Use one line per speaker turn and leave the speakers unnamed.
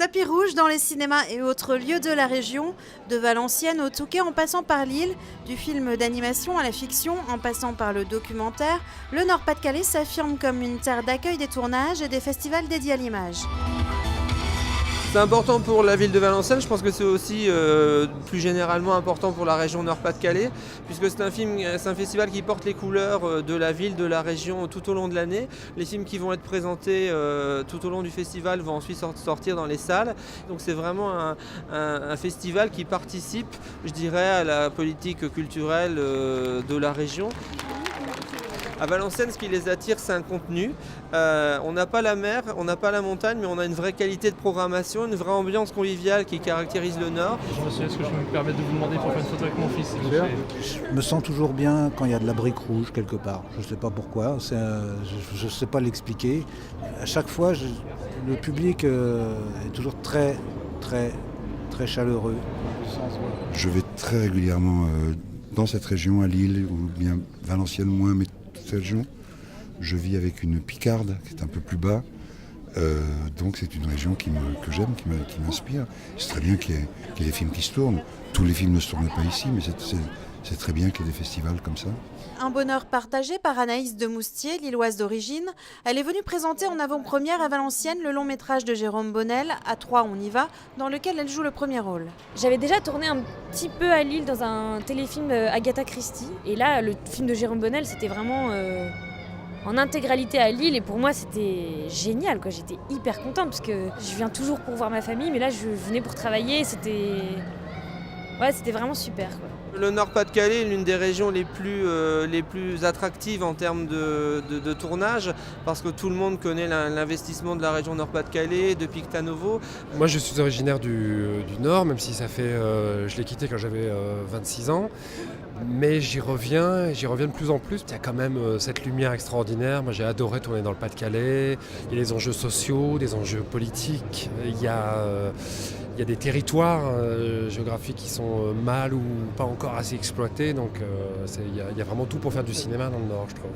Tapis rouge dans les cinémas et autres lieux de la région, de Valenciennes au Touquet en passant par Lille, du film d'animation à la fiction en passant par le documentaire, le Nord-Pas-de-Calais s'affirme comme une terre d'accueil des tournages et des festivals dédiés à l'image.
C'est important pour la ville de Valenciennes, je pense que c'est aussi plus généralement important pour la région Nord-Pas-de-Calais, puisque c'est un festival qui porte les couleurs de la ville, de la région tout au long de l'année. Les films qui vont être présentés tout au long du festival vont ensuite sortir dans les salles. Donc c'est vraiment un festival qui participe, je dirais, à la politique culturelle de la région. À Valenciennes, ce qui les attire, c'est un contenu. On n'a pas la mer, on n'a pas la montagne, mais on a une vraie qualité de programmation, une vraie ambiance conviviale qui caractérise le Nord.
Est-ce que je peux me permettre de vous demander pour faire une photo avec mon fils, s'il vous plaît ?
Je me sens toujours bien quand il y a de la brique rouge quelque part. Je ne sais pas pourquoi, je ne sais pas l'expliquer. À chaque fois, le public est toujours très, très, très chaleureux.
Je vais très régulièrement dans cette région, à Lille, ou bien Valenciennes moins, mais toute cette région. Je vis avec une Picarde qui est un peu plus bas. Donc c'est une région que j'aime, qui m'inspire. C'est très bien qu'il y ait des films qui se tournent. Tous les films ne se tournent pas ici, mais c'est très bien qu'il y ait des festivals comme ça.
Un bonheur partagé par Anaïs de Moustier, lilloise d'origine. Elle est venue présenter en avant-première à Valenciennes le long métrage de Jérôme Bonnel, À 3 on y va, dans lequel elle joue le premier rôle.
J'avais déjà tourné un petit peu à Lille dans un téléfilm Agatha Christie. Et là, le film de Jérôme Bonnel, c'était vraiment en intégralité à Lille. Et pour moi, c'était génial, quoi. J'étais hyper contente parce que je viens toujours pour voir ma famille. Mais là, je venais pour travailler. C'était vraiment super, quoi.
Le Nord-Pas-de-Calais est l'une des régions les plus attractives en termes de tournage, parce que tout le monde connaît l'investissement de la région Nord-Pas-de-Calais, de Pictanovo.
Moi, je suis originaire du Nord, même si ça fait, je l'ai quitté quand j'avais 26 ans. Mais j'y reviens de plus en plus. Il y a quand même cette lumière extraordinaire. Moi, j'ai adoré tourner dans le Pas-de-Calais. Il y a des enjeux sociaux, des enjeux politiques. Il y a des territoires géographiques qui sont mal ou pas encore assez exploités. Donc, il y a vraiment tout pour faire du cinéma dans le Nord, je trouve.